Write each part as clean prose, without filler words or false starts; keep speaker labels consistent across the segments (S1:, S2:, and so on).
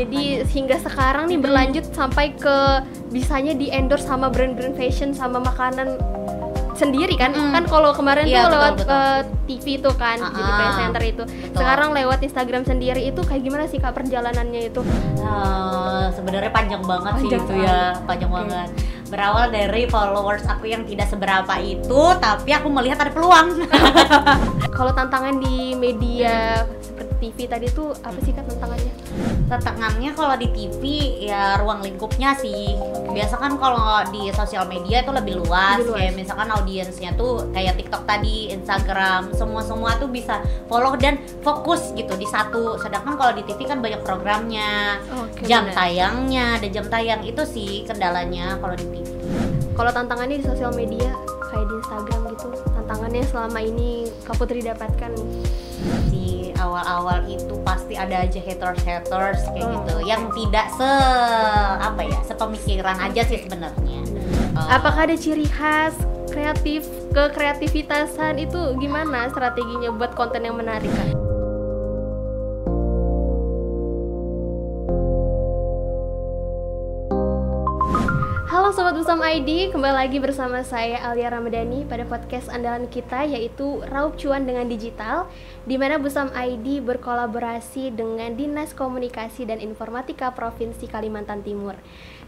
S1: Jadi hingga sekarang nih berlanjut sampai ke bisanya di endorse sama brand-brand fashion sama makanan sendiri kan. Kan kalau kemarin tuh lewat TV tuh kan, jadi presenter itu. Sekarang lewat Instagram sendiri, itu kayak gimana sih Kak perjalanannya itu?
S2: Sebenarnya panjang banget sih itu ya, panjang banget. Berawal dari followers aku yang tidak seberapa itu, tapi aku melihat ada peluang.
S1: Kalau tantangan di media seperti TV tadi tuh apa sih Kak tantangannya?
S2: Tantangannya kalau di TV ya ruang lingkupnya sih. Biasa kan kalau di sosial media itu lebih luas. Kayak misalkan audiensnya tuh kayak TikTok tadi, Instagram, semua tuh bisa follow dan fokus gitu di satu. Sedangkan kalau di TV kan banyak programnya, jam tayangnya, ada jam tayang, itu sih kendalanya kalau di TV.
S1: Kalau tantangannya di sosial media kayak di Instagram gitu, tantangannya selama ini Kak Putri dapatkan nih?
S2: Di awal-awal itu pasti ada aja haters kayak gitu, yang tidak sepemikiran aja sih sebenarnya.
S1: Apakah ada ciri khas kreativitasan itu gimana strateginya buat konten yang menarik Kak? Halo Sobat Busam ID, kembali lagi bersama saya Alia Ramadhani pada podcast andalan kita yaitu Raup Cuan dengan Digital, di mana Busam ID berkolaborasi dengan Dinas Komunikasi dan Informatika Provinsi Kalimantan Timur.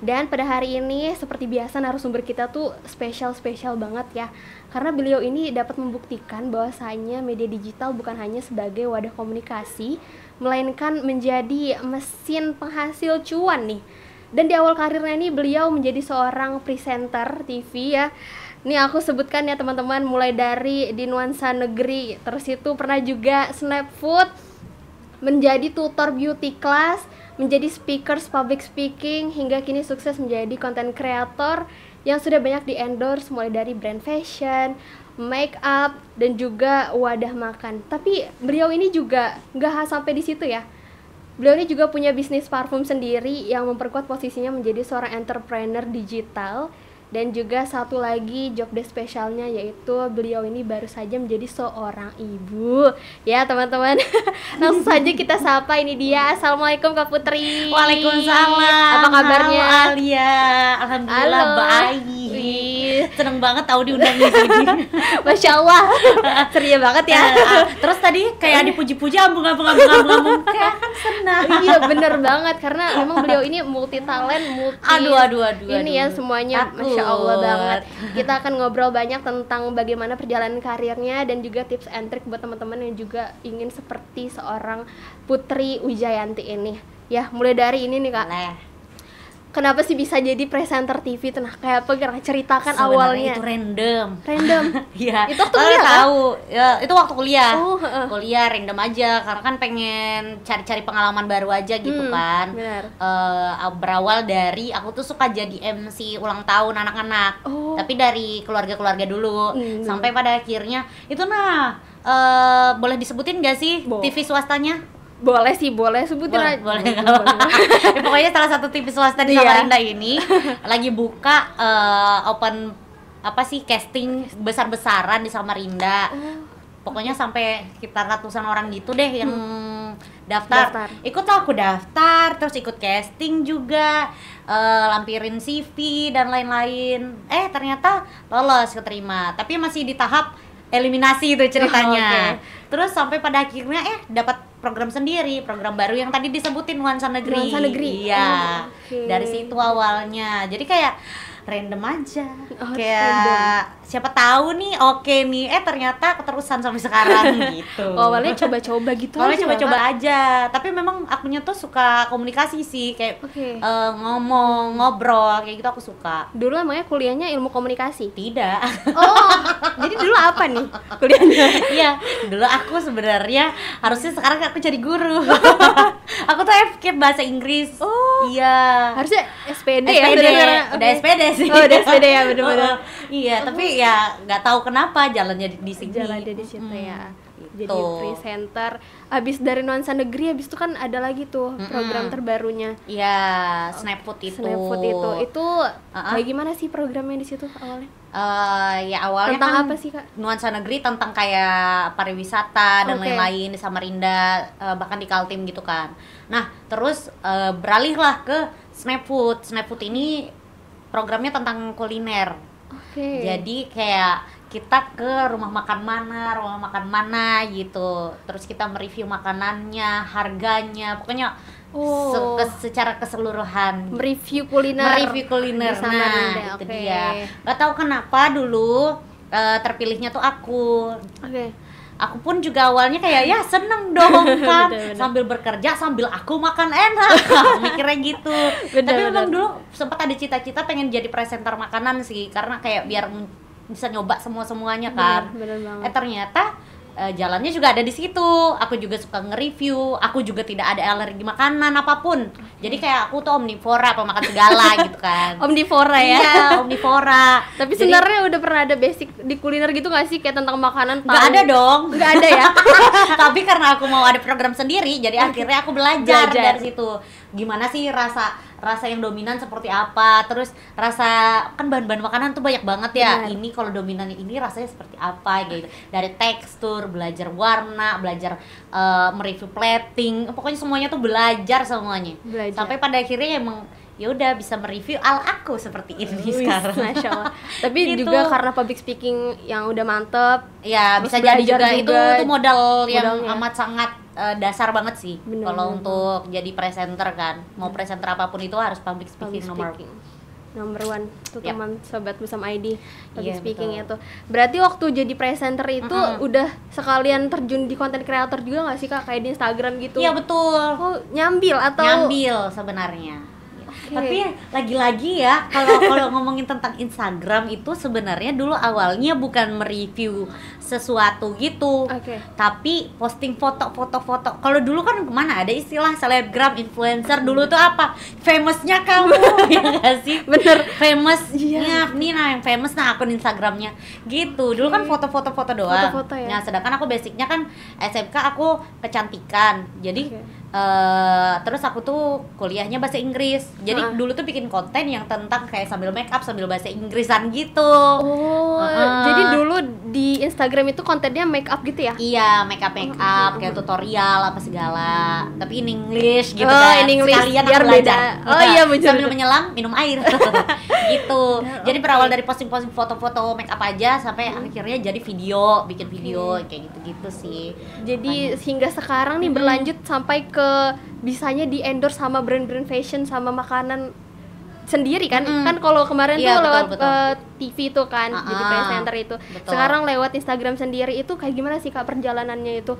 S1: Dan pada hari ini seperti biasa narasumber kita tuh spesial banget ya, karena beliau ini dapat membuktikan bahwasanya media digital bukan hanya sebagai wadah komunikasi, melainkan menjadi mesin penghasil cuan nih. Dan di awal karirnya ini beliau menjadi seorang presenter TV ya. Nih aku sebutkan ya teman-teman, mulai dari di Nuansa Negeri, terus itu pernah juga Snap Food, menjadi tutor beauty class, menjadi speakers public speaking, hingga kini sukses menjadi content creator yang sudah banyak di-endorse mulai dari brand fashion, make up, dan juga wadah makan. Tapi beliau ini juga nggak sampai di situ ya. Beliau ini juga punya bisnis parfum sendiri yang memperkuat posisinya menjadi seorang entrepreneur digital. Dan juga satu lagi job desk spesialnya, yaitu beliau ini baru saja menjadi seorang ibu. Ya teman-teman, langsung saja kita sapa, ini dia. Assalamualaikum Kak Putri.
S2: Waalaikumsalam.
S1: Apa kabarnya?
S2: Halo Alia, alhamdulillah baik. Seneng banget tahu diundang di sini.
S1: Masya Allah, ceria banget ya.
S2: Terus tadi kayak dipuji-puji, ambung-ambung, kayak kan senang.
S1: Iya bener banget, karena memang beliau ini multi talent,
S2: Aduh.
S1: Ini ya semuanya, Masya Allah banget. Kita akan ngobrol banyak tentang bagaimana perjalanan karirnya dan juga tips and trick buat teman-teman yang juga ingin seperti seorang Putri Wijayanti ini. Ya, mulai dari ini nih Kak. Kenapa sih bisa jadi presenter TV tuh? Nah, kayak apa? Ceritakan
S2: sebenarnya
S1: awalnya.
S2: Itu random.
S1: Iya.
S2: Itu waktu kuliah tahu. Ya, itu waktu kuliah. Kuliah random aja karena kan pengen cari-cari pengalaman baru aja gitu kan.
S1: Benar.
S2: Berawal dari aku tuh suka jadi MC ulang tahun anak-anak. Tapi dari keluarga-keluarga dulu. Sampai pada akhirnya itu boleh disebutin gak sih TV swastanya?
S1: Boleh sebutin aja.
S2: Boleh. Ya, pokoknya salah satu TV swasta di Samarinda ini lagi buka open casting besar-besaran di Samarinda. Pokoknya sampai sekitar ratusan orang gitu deh yang daftar. Ikut aku daftar, terus ikut casting juga, lampirin CV dan lain-lain. Ternyata lolos, keterima. Tapi masih di tahap eliminasi itu ceritanya. Terus sampai pada akhirnya dapat program sendiri, program baru yang tadi disebutin Nuansa Negeri. Iya. Dari situ awalnya. Jadi kayak random aja. Kayak siapa tahu nih ternyata keterusan sampai sekarang gitu.
S1: Awalnya coba-coba gitu aja.
S2: Awalnya coba-coba aja. Tapi memang akunya tuh suka komunikasi sih, kayak ngomong, ngobrol kayak gitu aku suka.
S1: Dulu emangnya kuliahnya ilmu komunikasi?
S2: Tidak.
S1: Jadi dulu apa nih kuliahnya?
S2: Iya, dulu aku sebenarnya harusnya sekarang aku jadi guru. Aku tuh FK bahasa Inggris. Iya.
S1: Harusnya SPD
S2: ya. Udah SPD sih.
S1: Udah SPD ya, bener-bener.
S2: Iya, tapi ya nggak tahu kenapa jalannya di sini.
S1: Jalannya di situ ya. Jadi presenter. Abis dari nuansa negeri, abis itu kan ada lagi tuh program terbarunya.
S2: Iya, Snapfood itu.
S1: Itu kayak gimana sih programnya di situ awalnya?
S2: Ya awalnya
S1: tentang
S2: kan
S1: apa sih, Kak?
S2: nuansa negeri, tentang kayak pariwisata dan lain-lain di Samarinda, bahkan di Kaltim gitu kan. Nah terus beralihlah ke Snapfood. Snapfood ini programnya tentang kuliner. Jadi kayak kita ke rumah makan mana gitu, terus kita mereview makanannya, harganya, pokoknya secara keseluruhan
S1: mereview kuliner.
S2: Nah itu dia. Gak tahu kenapa dulu terpilihnya tuh aku. Aku pun juga awalnya kayak ya seneng dong kan, sambil bekerja sambil aku makan enak, mikirnya gitu. Tapi memang dulu sempat ada cita-cita pengen jadi presenter makanan sih, karena kayak biar bisa nyoba semuanya kan.
S1: Bener banget.
S2: Ternyata jalannya juga ada di situ. Aku juga suka nge-review. Aku juga tidak ada alergi makanan apapun. Jadi kayak aku tuh omnivora, pemakan segala gitu kan.
S1: Omnivora ya?
S2: Iya, omnivora.
S1: Tapi sebenarnya udah pernah ada basic di kuliner gitu nggak sih, kayak tentang makanan?
S2: Nggak ada dong.
S1: Nggak ada ya?
S2: Tapi karena aku mau ada program sendiri, jadi akhirnya aku belajar dari situ. Gimana sih rasa yang dominan seperti apa, terus rasa, kan bahan-bahan makanan tuh banyak banget ya. Ini kalau dominannya ini rasanya seperti apa gitu. Dari tekstur, belajar warna, belajar mereview plating, pokoknya semuanya tuh belajar semuanya. Sampai pada akhirnya emang ya udah bisa mereview ala aku seperti ini sekarang.
S1: Masya Allah. Tapi gitu. Juga karena public speaking yang udah mantep.
S2: Ya bisa jadi juga itu modal yang amat sangat dasar banget sih kalau untuk jadi presenter kan. Mau presenter apapun itu harus public speaking
S1: number one tuh teman sobat Busam ID, public speaking itu. Berarti waktu jadi presenter itu udah sekalian terjun di konten kreator juga nggak sih, Kak, kayak di Instagram gitu?
S2: Iya betul.
S1: Oh, nyambil sebenarnya.
S2: Tapi lagi-lagi ya kalau ngomongin tentang Instagram itu sebenarnya dulu awalnya bukan mereview sesuatu gitu, tapi posting foto-foto. Kalau dulu kan kemana ada istilah selebgram, influencer, dulu tuh apa? Famousnya kamu, ya nggak sih?
S1: Bener,
S2: famousnya nih, nah yang famous nah akun Instagramnya gitu. Dulu kan foto-foto doang. Nah sedangkan aku basicnya kan SMK aku kecantikan, jadi terus aku tuh kuliahnya bahasa Inggris. Jadi dulu tuh bikin konten yang tentang kayak sambil make up sambil bahasa Inggrisan gitu.
S1: Jadi dulu di Instagram itu kontennya make up gitu ya?
S2: Iya, make up kayak tutorial apa segala. Tapi in English gitu kan. Sekalian
S1: biar beda. Iya bener.
S2: Sambil menyelam minum air. Gitu. Jadi berawal dari posting-posting foto-foto make up aja sampai akhirnya jadi video, bikin video kayak gitu-gitu sih.
S1: Jadi hingga sekarang nih berlanjut sampai ke bisanya di endorse sama brand-brand fashion sama makanan sendiri kan. Kan kalau kemarin tuh lewat TV tuh kan, jadi presenter itu. Sekarang lewat Instagram sendiri itu kayak gimana sih, Kak, perjalanannya itu?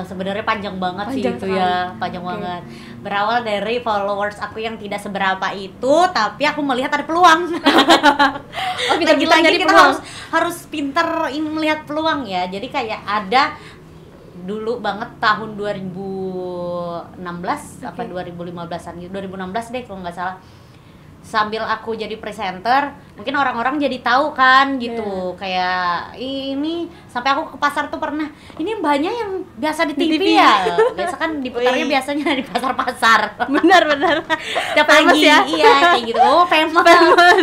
S2: Sebenarnya panjang banget sih itu ya, panjang banget. Berawal dari followers aku yang tidak seberapa itu, tapi aku melihat ada peluang. Lagi-lagi kita harus pinter melihat peluang ya. Jadi kayak ada dulu banget tahun 2016 apa 2015-an gitu, 2016 deh kalau nggak salah. Sambil aku jadi presenter, mungkin orang-orang jadi tahu kan gitu. Kayak ini sampai aku ke pasar tuh pernah. Ini mbaknya yang biasa di TV ya. Biasa kan diputarnya biasanya di pasar-pasar.
S1: Benar.
S2: Tiap pagi ya? Iya kayak gitu. Oh, famous.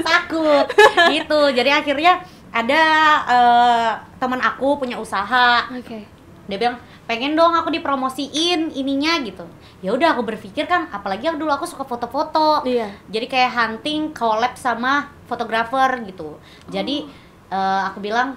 S2: Takut. Gitu. Jadi akhirnya ada teman aku punya usaha. Dia bilang, pengen dong aku dipromosiin ininya gitu. Ya udah aku berpikir kan, apalagi dulu aku suka foto-foto. Jadi kayak hunting collab sama fotografer gitu. Jadi aku bilang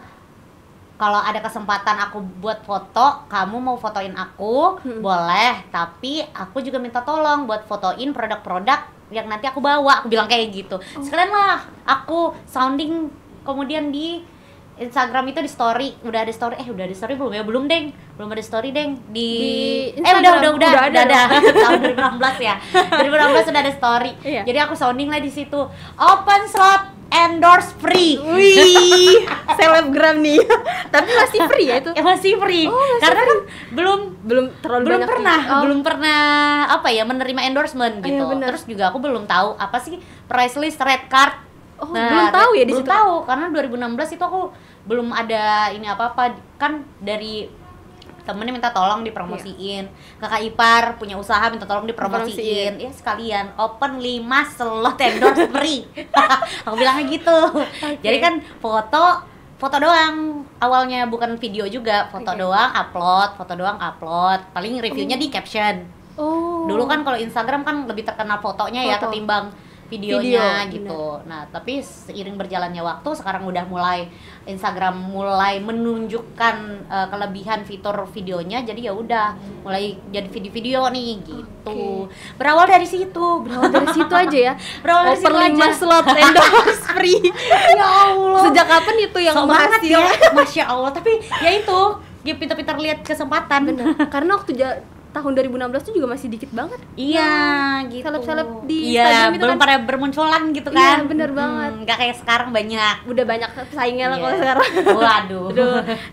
S2: kalau ada kesempatan aku buat foto, kamu mau fotoin aku boleh, tapi aku juga minta tolong buat fotoin produk-produk yang nanti aku bawa. Aku bilang kayak gitu. Sekalian lah aku sounding kemudian di Instagram itu di story, udah ada story belum ya? Belum ada story di udah ada tahun 2016 ya. 2016 sudah ada story. Jadi aku sounding lah di situ. Open slot endorse free.
S1: Wih, selebgram nih. Tapi masih free ya itu?
S2: Masih free. Karena kan belum pernah apa ya menerima endorsement gitu. Terus juga aku belum tahu apa sih price list red card.
S1: Belum tahu ya di situ.
S2: Belum tahu karena 2016 itu aku belum ada ini apa-apa kan dari temennya minta tolong dipromosiin, kakak ipar punya usaha minta tolong dipromosiin, ya sekalian open 5 slot endorse free. Aku bilangnya gitu. Jadi kan foto doang awalnya, bukan video juga, foto doang upload, paling reviewnya di caption. Dulu kan kalau Instagram kan lebih terkenal fotonya ya ketimbang videonya gitu. Bener. Nah, tapi seiring berjalannya waktu sekarang udah mulai Instagram mulai menunjukkan kelebihan fitur videonya, jadi ya udah mulai jadi video-video nih gitu. Berawal dari situ
S1: aja ya.
S2: Berawal dari situ aja.
S1: 5 slot endorse free. Ya Allah. Sejak kapan itu yang
S2: berhasil? Ya? Masya Allah. Tapi ya itu, dia pintar-pintar lihat kesempatan.
S1: Bener. Karena waktu tahun 2016 tuh juga masih dikit banget.
S2: Iya, gitu.
S1: Seleb-seleb di Instagram itu
S2: belum
S1: kan
S2: pada bermunculan gitu kan.
S1: Iya, bener banget.
S2: Gak kayak sekarang banyak.
S1: Udah banyak pesaingnya lah kalau sekarang.
S2: Waduh.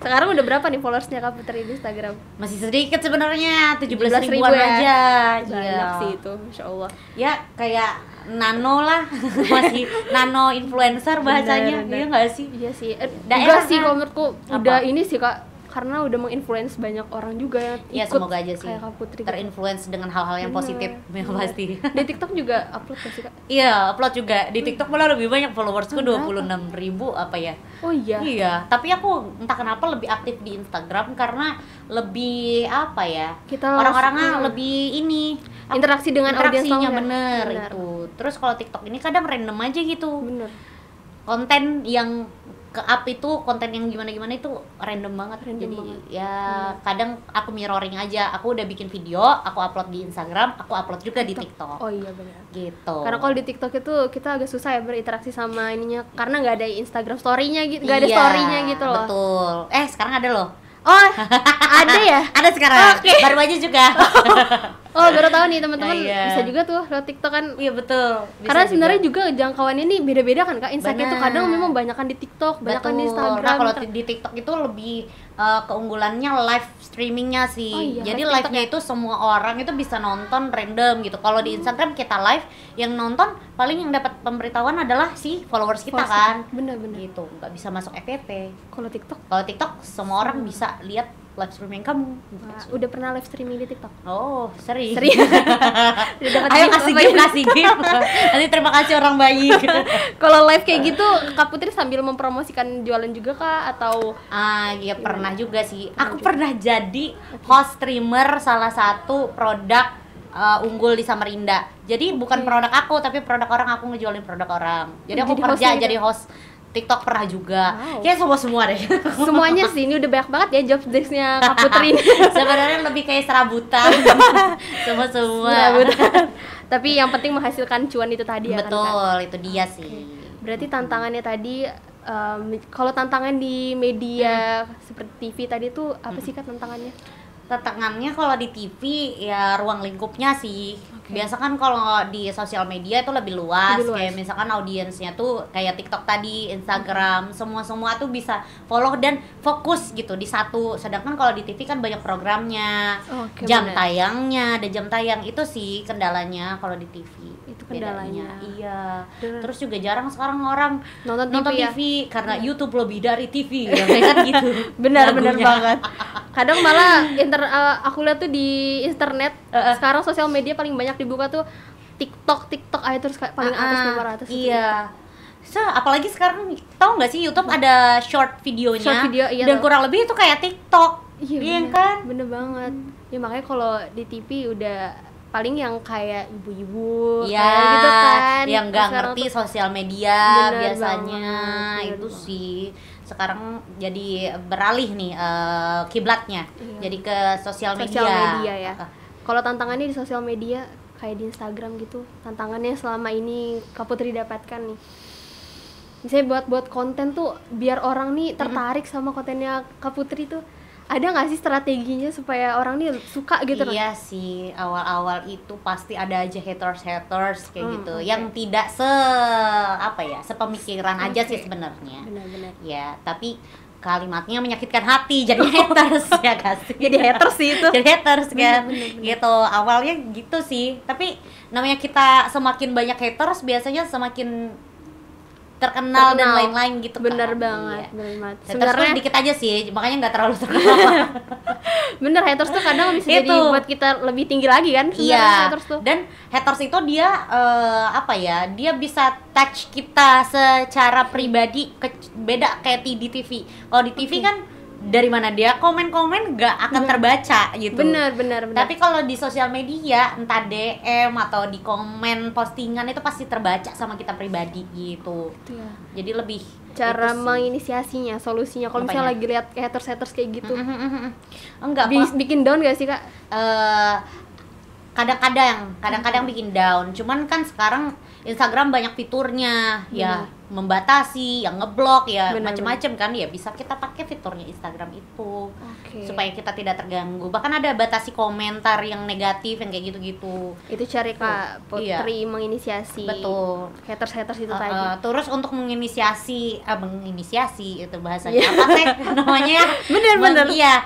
S1: Sekarang udah berapa nih followersnya Kak Putri di Instagram?
S2: Masih sedikit sebenarnya, 17 ribuan
S1: ya?
S2: aja.
S1: Banyak sih itu, Masya Allah.
S2: Ya, kayak nano lah. Masih nano influencer bahasanya. Iya gak sih?
S1: Iya sih. Enggak sih, kalau menurutku udah ini sih Kak, karena udah menginfluence banyak orang juga yang ikut.
S2: Ya semoga aja sih
S1: kayak Kak Putri
S2: terinfluence dengan hal-hal yang positif yang pasti.
S1: Di TikTok juga upload gak sih Kak?
S2: Iya, upload juga. Di TikTok malah lebih banyak followersku, 26.000 apa ya.
S1: Oh iya?
S2: Iya, tapi aku entah kenapa lebih aktif di Instagram karena lebih apa ya, orang-orangnya lebih ini
S1: interaksi dengan
S2: audiensnya bener itu. Terus kalau TikTok ini kadang random aja gitu.
S1: Bener.
S2: Konten yang ke-up itu, konten yang gimana-gimana itu random banget. Jadi ya kadang aku mirroring aja. Aku udah bikin video, aku upload di Instagram, aku upload juga di TikTok.
S1: Oh iya benar.
S2: Gitu.
S1: Karena kalau di TikTok itu kita agak susah ya berinteraksi sama ininya, karena nggak ada Instagram story-nya gitu, nggak ada story-nya gitu loh.
S2: Betul. Sekarang ada loh.
S1: Oh, ada ya?
S2: Ada sekarang. Okay. Baru aja juga.
S1: Oh, baru tahu nih teman-teman. Bisa juga tuh lewat TikTok kan.
S2: Iya betul.
S1: Bisa karena sebenarnya juga jangkauannya ini beda-beda kan Kak. Insight itu kadang memang banyakan di TikTok, banyakan di Instagram.
S2: Nah, kalau di TikTok itu lebih keunggulannya live streamingnya sih.
S1: Oh, iya,
S2: jadi live-nya itu semua orang itu bisa nonton random gitu. Kalau di Instagram kita live, yang nonton paling yang dapat pemberitahuan adalah si followers kita kan.
S1: Bener-bener.
S2: Gitu, nggak bisa masuk FYP.
S1: Kalau
S2: TikTok semua orang bisa lihat live streaming kamu.
S1: Udah pernah live streaming di TikTok?
S2: Oh, sering.
S1: Ayo
S2: kasih gift. Nanti terima kasih orang baik.
S1: Kalau live kayak gitu, Kak Putri sambil mempromosikan jualan juga Kak atau?
S2: Ya pernah juga sih. Aku pernah jadi host streamer salah satu produk unggul di Samarinda. Jadi bukan produk aku, tapi produk orang, aku ngejualin produk orang. Jadi aku kerja jadi host TikTok pernah juga. Kayak semua deh.
S1: Semuanya sih, ini udah banyak banget ya job desk-nya Kak Putri ini.
S2: Sebenarnya lebih kayak serabutan. Semua.
S1: Tapi yang penting menghasilkan cuan itu tadi ya.
S2: Betul,
S1: kan?
S2: Itu dia sih.
S1: Berarti tantangannya tadi kalau tantangan di media seperti TV tadi tuh apa sih Kak tantangannya?
S2: Tantangannya kalau di TV ya ruang lingkupnya sih. Biasa kan kalau di sosial media itu lebih luas. Kayak misalkan audiensnya tuh kayak TikTok tadi, Instagram, semua tuh bisa follow dan fokus gitu di satu. Sedangkan kalau di TV kan banyak programnya, jam tayangnya, ada jam tayang, itu sih kendalanya kalau di TV.
S1: Itu kendalanya.
S2: Iya. Terus juga jarang sekarang orang nonton TV
S1: ya?
S2: karena YouTube lebih dari TV. Ya kan gitu.
S1: Benar banget. Kadang malah aku lihat tuh di internet sekarang sosial media paling banyak dibuka tuh TikTok aja terus kayak paling atas nomor atas.
S2: Iya. Apalagi sekarang tahu nggak sih YouTube ada short videonya,
S1: iya,
S2: dan kurang lebih itu kayak TikTok. Iya kan?
S1: Bener banget. Ya makanya kalau di TV udah paling yang kayak ibu-ibu kayak gitu kan,
S2: yang nggak ngerti sosial media biasanya itu sih. Sekarang jadi beralih nih kiblatnya, jadi ke sosial media
S1: ya. Kalau tantangannya di sosial media kayak di Instagram gitu, tantangannya selama ini Kak Putri dapatkan nih, misalnya buat konten tuh biar orang nih tertarik sama kontennya Kak Putri tuh, ada nggak sih strateginya supaya orang nih suka gitu?
S2: Iya sih, awal-awal itu pasti ada aja haters kayak gitu, yang tidak sepemikiran aja sih sebenarnya.
S1: Benar-benar.
S2: Ya, tapi kalimatnya menyakitkan hati, jadi haters ya kasih.
S1: Jadi haters sih itu.
S2: Jadi haters kan. Gitu. Awalnya gitu sih. Tapi namanya kita semakin banyak haters biasanya semakin terkenal dan lain-lain gitu.
S1: Bener
S2: kan.
S1: banget,
S2: Iya.
S1: bener banget.
S2: Haters
S1: Sebenarnya
S2: tuh dikit aja sih, makanya nggak terlalu terkenal.
S1: bener, haters tuh kadang bisa jadi buat kita lebih tinggi lagi kan sebenarnya.
S2: Iya.
S1: Haters tuh.
S2: Dan haters itu dia apa ya? Dia bisa touch kita secara pribadi beda kayak di TV. Kalau di TV kan dari mana dia komen-komen nggak akan terbaca gitu.
S1: Bener.
S2: Tapi kalau di sosial media, entah DM atau di komen postingan itu pasti terbaca sama kita pribadi gitu.
S1: Iya.
S2: Jadi lebih
S1: Cara
S2: itu sih.
S1: menginisiasinya, solusinya kalau misalnya lagi lihat haters kayak gitu.
S2: Enggak,
S1: Bikin down gak sih, Kak?
S2: kadang-kadang bikin down. Cuman kan sekarang Instagram banyak fiturnya, ya membatasi, yang ngeblok, ya macem-macem kan, ya bisa kita pakai fiturnya Instagram itu supaya kita tidak terganggu. Bahkan ada batasi komentar yang negatif yang kayak gitu-gitu.
S1: Itu cari Kak Putri menginisiasi.
S2: Betul.
S1: Haters itu tadi.
S2: Terus untuk menginisiasi itu bahasanya apa sih namanya ya?
S1: Bener.
S2: Iya.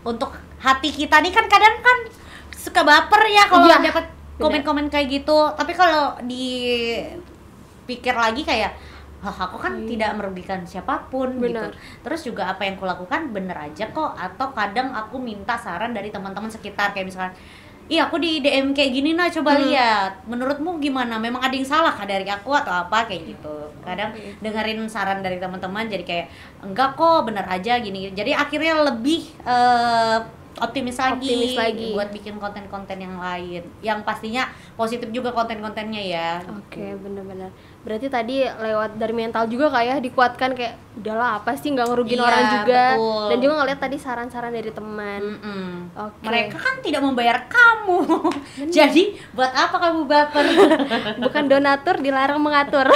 S2: Untuk hati kita nih kan kadang kan suka baper ya kalau dapat komen-komen kayak gitu. Tapi kalau dipikir lagi kayak aku kan tidak merugikan siapapun gitu. Terus juga apa yang kulakukan bener aja kok. Atau kadang aku minta saran dari teman-teman sekitar kayak misalkan, iya aku di DM kayak gini nah, coba lihat menurutmu gimana, memang ada yang salah kah dari aku atau apa kayak gitu. Kadang dengerin saran dari teman-teman jadi kayak enggak kok, bener aja gini. Jadi akhirnya lebih optimis lagi buat bikin konten-konten yang lain yang pastinya positif juga konten-kontennya ya.
S1: Bener-bener. Berarti tadi lewat dari mental juga Kak ya, dikuatkan kayak udahlah apa sih, nggak ngerugin orang juga. Betul. Dan juga ngeliat tadi saran-saran dari teman.
S2: Mereka kan tidak membayar kamu. Jadi buat apa kamu baper?
S1: Bukan donatur dilarang mengatur.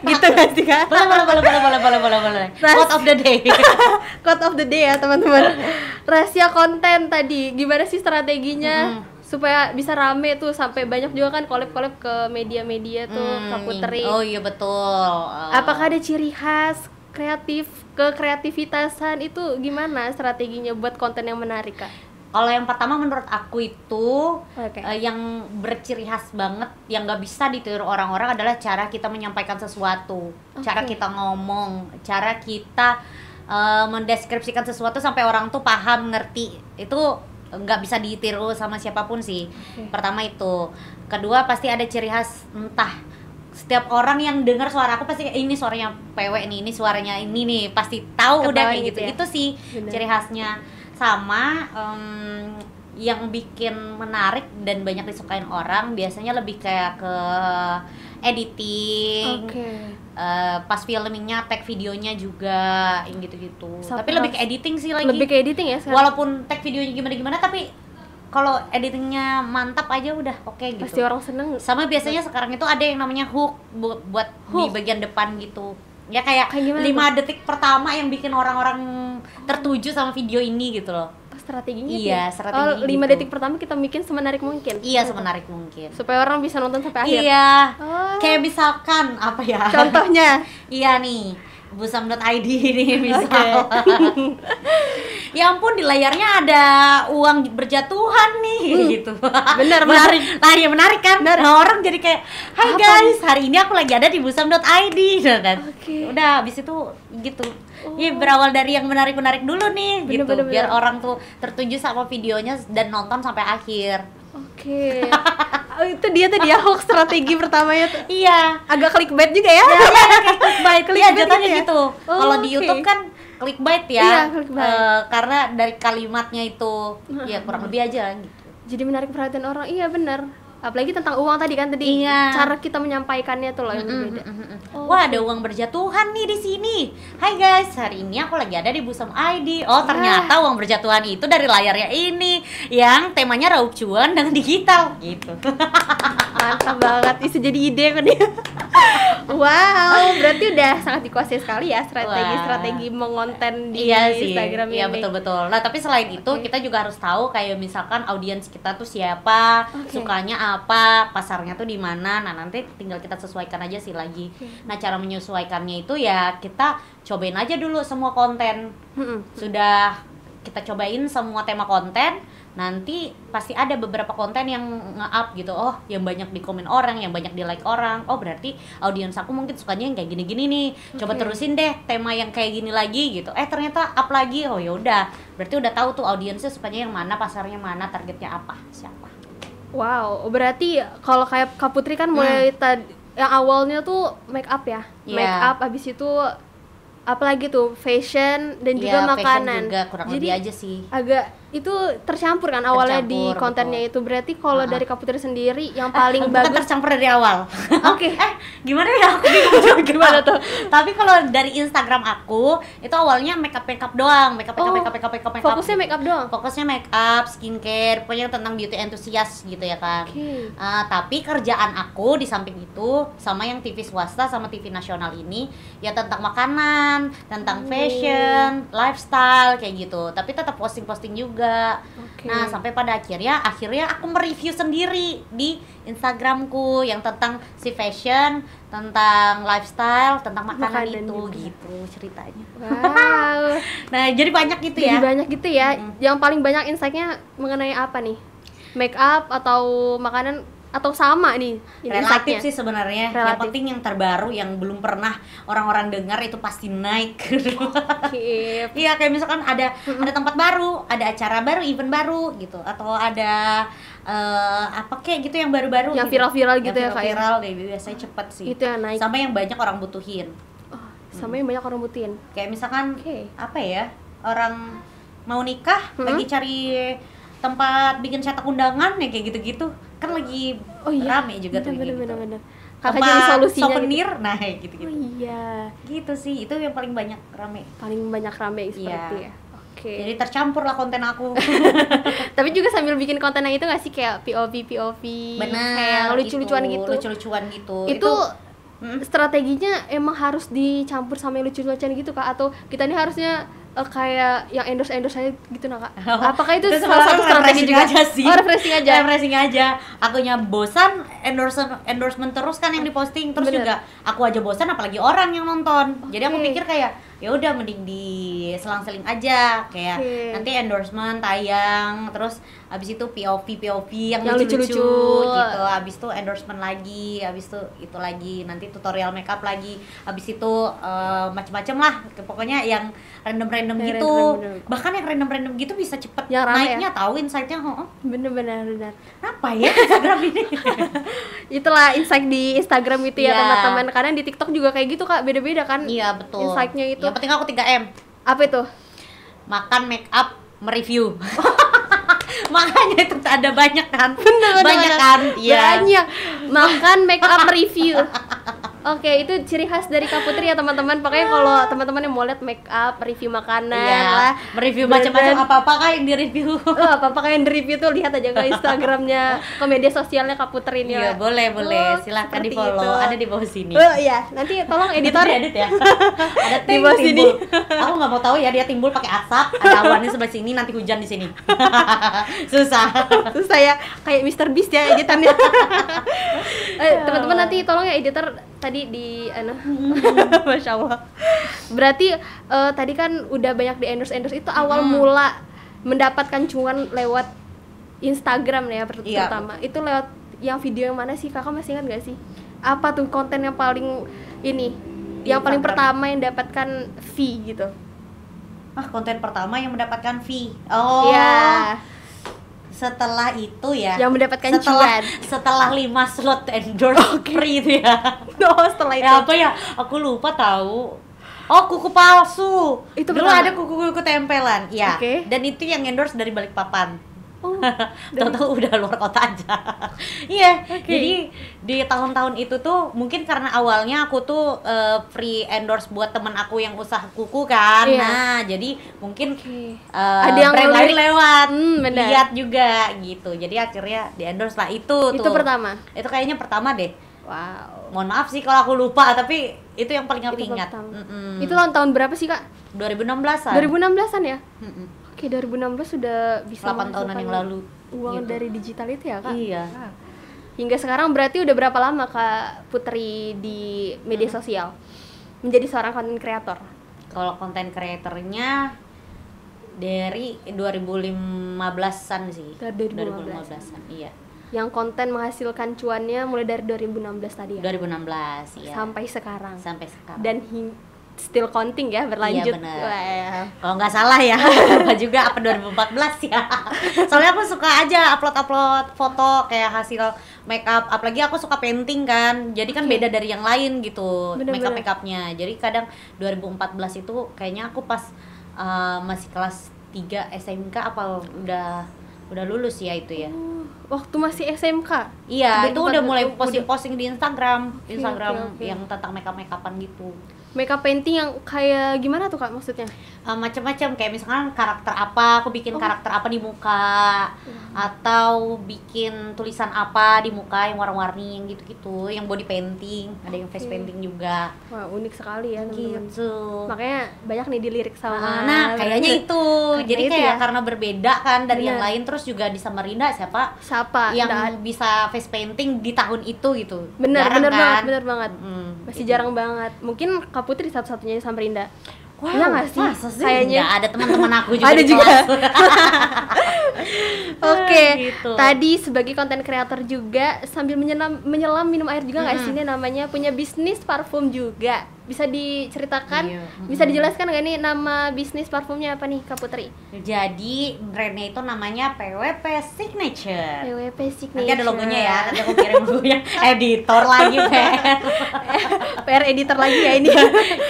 S1: Gitu kan sih Kak?
S2: Boleh. Quote of the day.
S1: Quote of the day ya teman-teman. Rahasia konten tadi, gimana sih strateginya supaya bisa rame tuh, sampai banyak juga kan collab-collab ke media-media tuh, Kak Putri.
S2: Oh iya betul.
S1: Apakah ada ciri khas kreativitasan itu gimana strateginya buat konten yang menarik Kak?
S2: Kalau yang pertama menurut aku itu yang berciri khas banget, yang nggak bisa ditiru orang-orang adalah cara kita menyampaikan sesuatu, cara kita ngomong, cara kita mendeskripsikan sesuatu sampai orang tuh paham, ngerti. Itu nggak bisa ditiru sama siapapun sih. Pertama itu. Kedua pasti ada ciri khas, entah setiap orang yang dengar suara aku pasti ini suaranya PW nih, ini suaranya ini nih, pasti tahu udah kayak gitu. Ya? Itu sih ciri khasnya. Sama yang bikin menarik dan banyak disukain orang biasanya lebih kayak ke editing, pas filmingnya, tag videonya juga, yang gitu-gitu. Tapi lebih ke editing sih lagi.
S1: Lebih ke editing ya sekarang?
S2: Walaupun tag videonya gimana-gimana, tapi kalau editingnya mantap aja udah oke gitu.
S1: Pasti orang seneng.
S2: Sama biasanya sekarang itu ada yang namanya hook buat di bagian depan gitu. Ya kayak 5 detik pertama yang bikin orang-orang tertuju sama video ini gitu loh.
S1: Strateginya
S2: iya, strategi
S1: 5 detik pertama kita bikin semenarik mungkin.
S2: Iya, semenarik mungkin.
S1: Supaya orang bisa nonton sampai akhir.
S2: Iya. Kayak misalkan apa ya?
S1: Contohnya?
S2: Iya nih, busam.id nih misal. Ya ampun, di layarnya ada uang berjatuhan nih gitu.
S1: Benar, menarik.
S2: Menarik kan? Nah, orang jadi kayak, "Hai guys, hari ini aku lagi ada di busam.id." Udah habis itu gitu. Ya berawal dari yang menarik-menarik dulu nih gitu. Biar orang tuh tertuju sama videonya dan nonton sampai akhir.
S1: Itu dia hoax strategi pertamanya tuh.
S2: Iya.
S1: Agak clickbait juga ya.
S2: Clickbait. Iya, jatuhnya gitu. Kalau di YouTube kan clickbait ya. Karena dari kalimatnya itu ya kurang lebih aja gitu.
S1: Jadi menarik perhatian orang. Iya benar. Apalagi tentang uang tadi kan cara kita menyampaikannya tuh loh yang berbeda.
S2: Wah, ada uang berjatuhan nih di sini. Hai guys, hari ini aku lagi ada di busam.id. Oh, ternyata uang berjatuhan itu dari layarnya ini yang temanya raup cuan dengan digital gitu.
S1: Mantap banget, bisa jadi ide kan ya. Wow, berarti udah sangat dikuasai sekali ya strategi mengonten di Instagram ini.
S2: Iya, betul-betul. Nah, tapi selain itu kita juga harus tahu kayak misalkan audiens kita tuh siapa, sukanya apa, pasarnya tuh di mana. Nah, nanti tinggal kita sesuaikan aja sih lagi. Nah, cara menyesuaikannya itu ya kita cobain aja dulu semua konten. Sudah kita cobain semua tema konten, nanti pasti ada beberapa konten yang nge-up gitu. Oh, yang banyak di komen orang, yang banyak di like orang. Oh, berarti audiens aku mungkin sukanya yang kayak gini-gini nih. Coba terusin deh tema yang kayak gini lagi gitu. Ternyata up lagi. Oh, ya udah. Berarti udah tahu tuh audiensnya sukanya yang mana, pasarnya mana, targetnya apa, siapa.
S1: Wow, berarti kalau kayak Kak Putri kan mulai yang awalnya tuh make up ya. Make up habis itu apalagi tuh fashion dan juga makanan.
S2: Juga kurang
S1: jadi
S2: lebih aja sih.
S1: Agak itu tercampur kan awalnya di kontennya betul. Itu berarti kalau dari Kak Putri sendiri yang paling bagus
S2: tercampur dari awal.
S1: Oke.
S2: Gimana ya aku bingung gimana tuh. Tapi kalau dari Instagram aku itu awalnya makeup doang, makeup.
S1: Fokusnya makeup doang.
S2: Fokusnya makeup, skincare, pokoknya tentang beauty enthusiast gitu ya kan. Tapi kerjaan aku di samping itu sama yang TV swasta sama TV nasional ini ya tentang makanan, tentang fashion, lifestyle kayak gitu. Tapi tetap posting juga. Nah, sampai pada akhirnya aku mereview sendiri di Instagramku yang tentang si fashion, tentang lifestyle, tentang makanan itu gitu ceritanya.
S1: Wow.
S2: Nah, jadi banyak gitu ya.
S1: Jadi banyak gitu ya. Yang paling banyak insight-nya mengenai apa nih? Make up atau makanan atau sama nih?
S2: Relatif sih sebenarnya. Yang penting yang terbaru yang belum pernah orang-orang dengar itu pasti naik. Iya, kayak misalkan ada tempat baru, ada acara baru, event baru gitu, atau ada apa kayak gitu yang baru-baru
S1: yang
S2: gitu.
S1: Viral gitu ya kayak
S2: viral deh biasanya cepet sih
S1: itu yang naik
S2: sama yang banyak orang butuhin.
S1: Sama yang banyak orang butuhin
S2: kayak misalkan apa ya, orang mau nikah lagi cari tempat bikin cetak undangan ya kayak gitu-gitu kan lagi rame juga tuh
S1: bener.
S2: Kakak jadi solusinya souvenir gitu. Nah gitu-gitu. Gitu sih, itu yang paling banyak rame
S1: seperti ya.
S2: Jadi tercampur lah konten aku.
S1: Tapi juga sambil bikin konten yang itu nggak sih kayak POV
S2: bener,
S1: kayak lucu-lucuan gitu. Itu strateginya emang harus dicampur sama yang lucu-lucuan gitu Kak, atau kita ini harusnya kayak yang endorse aja gitu nah Kak? Apakah itu salah satu strategi juga?
S2: Aja sih.
S1: Refreshing aja.
S2: Akunya bosan endorsement terus kan yang diposting terus juga aku aja bosan apalagi orang yang nonton. Jadi aku pikir kayak ya udah mending diselang-seling aja kayak nanti endorsement tayang terus abis itu POV yang lucu-lucu gitu, abis itu endorsement lagi, abis itu lagi nanti tutorial makeup lagi, abis itu macem-macem lah pokoknya yang random gitu. Bahkan yang random gitu bisa cepet naiknya tahu insight-nya.
S1: Bener.
S2: Apa ya Instagram ini?
S1: Itulah insight di Instagram itu ya teman-teman. Karena di TikTok juga kayak gitu Kak, beda-beda kan.
S2: Iya betul.
S1: Insight-nya itu.
S2: Yang penting aku 3M.
S1: Apa itu?
S2: Makan, make up, mereview. Makanya itu ada banyak kan.
S1: Banyak
S2: kan? Iya.
S1: Banyak. Makan, make up, review. Oke, itu ciri khas dari Kak Putri ya teman-teman. Pokoknya kalau teman-teman yang mau lihat make up, review makanan lah,
S2: mereview macam-macam apa-apa kah yang di-review.
S1: Apa-apa kah yang di-review tuh lihat aja ke Instagramnya, ke media sosialnya Kak Putri ini.
S2: Iya, boleh. Silakan di-follow. Ada di bawah sini.
S1: Iya, nanti tolong editor
S2: edit ya. Ada di bawah sini. Aku nggak mau tahu ya dia timbul pakai asap, ada awannya sebelah sini, nanti hujan di sini. Susah
S1: ya, kayak Mr. Beast ya editannya. Teman-teman nanti tolong ya editor tadi di Masya Allah. Berarti tadi kan udah banyak di endorse itu awal mula mendapatkan cuan lewat Instagram ya pertama. Itu lewat yang video yang mana sih Kakak masih ingat gak sih? Apa tuh konten yang paling ini? Yang paling pertama yang dapatkan fee gitu?
S2: Konten pertama yang mendapatkan fee. Setelah itu ya
S1: yang mendapatkan cuan
S2: setelah 5 slot endorse free itu ya.
S1: Setelah itu
S2: apa ya aku lupa tahu. Kuku palsu itu dulu ada kuku tempelan ya. Dan itu yang endorse dari Balikpapan. Tahu-tahu udah luar kota aja. Jadi di tahun-tahun itu tuh mungkin karena awalnya aku tuh free endorse buat temen aku yang usaha kuku kan. Nah jadi mungkin ada yang brand lain lewat lihat juga gitu. Jadi akhirnya di endorse lah itu
S1: pertama.
S2: Itu kayaknya pertama deh.
S1: Wow.
S2: Mohon maaf sih kalau aku lupa, tapi itu yang paling aku ingat.
S1: Itu tahun berapa sih Kak?
S2: 2016-an.
S1: 2016-an ya? Oke, 2016 sudah bisa
S2: 8 tahunan yang lalu
S1: uang gitu. Dari digital itu ya Kak?
S2: Iya.
S1: Hingga sekarang berarti udah berapa lama Kak Putri di media sosial menjadi seorang content creator?
S2: Kalau content creatornya Dari 2015-an sih.
S1: Dari
S2: 2015-an, iya.
S1: Yang konten menghasilkan cuannya mulai dari 2016 tadi ya?
S2: 2016, iya.
S1: Sampai sekarang. Dan still counting ya, berlanjut.
S2: Iya benar. Kalau nggak salah ya, apa juga apa 2014 ya. Soalnya aku suka aja upload foto kayak hasil make up, apalagi aku suka painting kan. Jadi kan beda dari yang lain gitu, make upnya. Jadi kadang 2014 itu kayaknya aku pas masih kelas 3 SMK apa udah lulus ya itu ya.
S1: Waktu masih SMK?
S2: Iya, itu udah mulai posting di Instagram yang tentang makeup-makeupan gitu.
S1: Makeup painting yang kayak gimana tuh Kak maksudnya?
S2: Macam-macam, kayak misalkan karakter apa, aku bikin karakter apa di muka, atau bikin tulisan apa di muka yang warna-warni yang gitu-gitu, yang body painting, ada yang face painting juga.
S1: Wah, unik sekali ya teman-teman.
S2: Gitu.
S1: Makanya banyak nih dilirik sama.
S2: Nah, kayaknya itu. Jadi
S1: itu
S2: kayak
S1: ya?
S2: karena berbeda kan dari yang lain, terus juga di Samarinda siapa yang bisa face painting di tahun itu gitu.
S1: Bener
S2: kan?
S1: banget. Masih
S2: gitu.
S1: jarang banget. Mungkin Kak Putri satu-satunya di Samarinda.
S2: Wow,
S1: iya nggak sih?
S2: Kayaknya ada teman-teman aku juga.
S1: Ada
S2: di
S1: juga.
S2: kelas.
S1: Oke,
S2: gitu.
S1: Tadi sebagai konten kreator juga sambil menyelam minum air juga nggak sih? Ini namanya punya bisnis parfum juga. Bisa diceritakan? Bisa dijelaskan nggak nih nama bisnis parfumnya apa nih Kak Putri?
S2: Jadi brandnya itu namanya PWP Signature.
S1: PWP Signature.
S2: Nanti ada logonya ya, nanti aku kirim logonya. Editor lagi,
S1: PR editor lagi ya ini.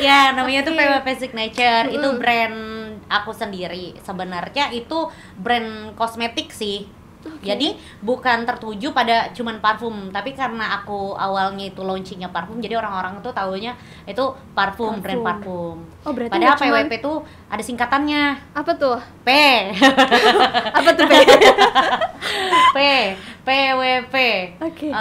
S2: Ya, namanya tuh PWP Signature. Itu brand aku sendiri. Sebenarnya itu brand kosmetik sih. Jadi bukan tertuju pada cuman parfum, tapi karena aku awalnya itu launchingnya parfum, jadi orang-orang tuh taunya itu parfum, brand parfum.
S1: Oh, berarti
S2: padahal PWP tuh ada singkatannya.
S1: Apa tuh?
S2: P.
S1: Apa tuh P?
S2: PWP.
S1: Oke.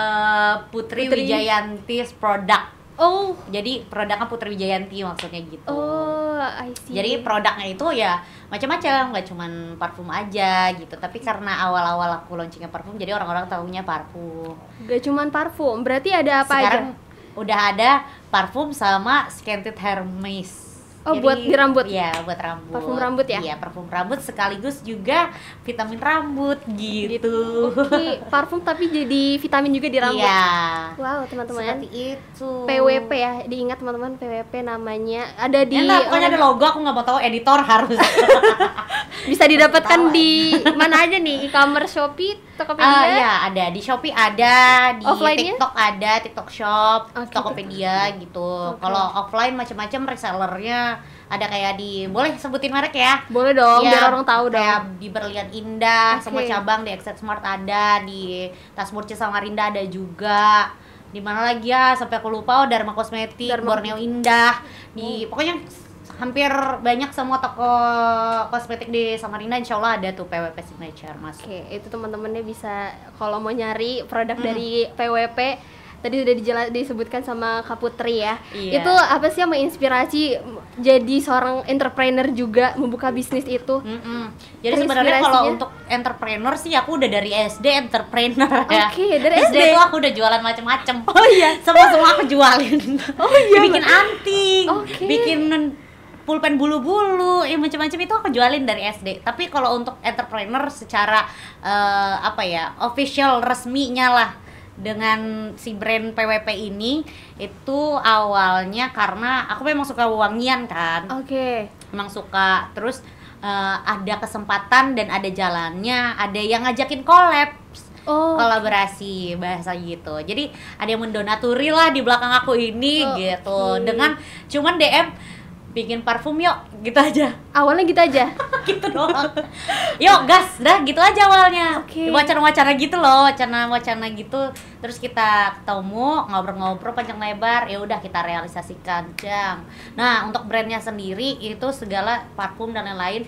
S2: Putri Wijayanti's Product.
S1: Oh,
S2: jadi produknya Putri Wijayanti maksudnya gitu.
S1: Oh, I see.
S2: Jadi produknya itu ya macam-macam, nggak cuman parfum aja gitu. Tapi karena awal-awal aku launchingnya parfum, jadi orang-orang tahunya parfum.
S1: Gak cuman parfum, berarti ada apa
S2: Sekarang
S1: aja?
S2: udah ada parfum sama scented hair mist.
S1: Oh,
S2: Jadi,
S1: buat di rambut?
S2: Iya, buat rambut.
S1: Parfum rambut ya?
S2: Iya, parfum rambut sekaligus juga vitamin rambut gitu.
S1: Oke, parfum tapi jadi vitamin juga di rambut.
S2: Iya.
S1: Wow, teman-teman.
S2: Seperti itu.
S1: PWP ya, diingat teman-teman, PWP namanya ada di.
S2: Pokoknya ada logo, aku nggak mau tahu, editor harus.
S1: Bisa didapatkan di mana aja nih? E-commerce, Shopee, Tokopedia?
S2: Iya, ada di Shopee, ada di
S1: Offline-nya?
S2: TikTok, ada TikTok Shop,
S1: Oke.
S2: Tokopedia gitu. Kalau offline macam-macam resellernya ada kayak di, boleh sebutin merek ya?
S1: Boleh dong,
S2: Ya,
S1: biar orang tahu dong.
S2: kayak di Berlian Indah,
S1: Oke.
S2: semua cabang di Exit Smart ada, di Tas Murci Samarinda ada juga. Di mana lagi ya? Sampai aku lupa. Dharma Kosmetik, Borneo Indah, di pokoknya hampir banyak semua toko kosmetik di Samarinda insya Allah ada tuh PWP Signature Mas.
S1: Oke, itu teman-temannya bisa kalau mau nyari produk dari PWP. Tadi udah disebutkan sama Kak Putri ya.
S2: Iya.
S1: Itu apa sih yang menginspirasi jadi seorang entrepreneur juga membuka bisnis itu?
S2: Jadi sebenarnya kalau untuk entrepreneur sih aku udah dari SD entrepreneur ya.
S1: Oke, dari SD
S2: itu aku udah jualan macam-macam.
S1: Oh iya.
S2: Semua aku jualin.
S1: Oh iya.
S2: Bikin anting,
S1: Oke.
S2: bikin pulpen bulu-bulu, ya macam-macam itu aku jualin dari SD. Tapi kalau untuk entrepreneur secara apa ya, official resminya lah dengan si brand PWP ini itu awalnya karena aku memang suka wangian kan.
S1: Oke.
S2: Memang suka, terus ada kesempatan dan ada jalannya, ada yang ngajakin kolaborasi bahasa gitu. Jadi ada yang mendonaturi lah di belakang aku ini gitu. Dengan cuman DM bikin parfum yuk, gitu aja.
S1: Awalnya gitu aja.
S2: Gitu doang. Yuk gas, dah gitu aja awalnya. Wacana-wacana gitu loh, wacana-wacana gitu. Terus kita ketemu, ngobrol-ngobrol panjang lebar, ya udah kita realisasikan, Jang. Nah, untuk brandnya sendiri itu segala parfum dan lain-lain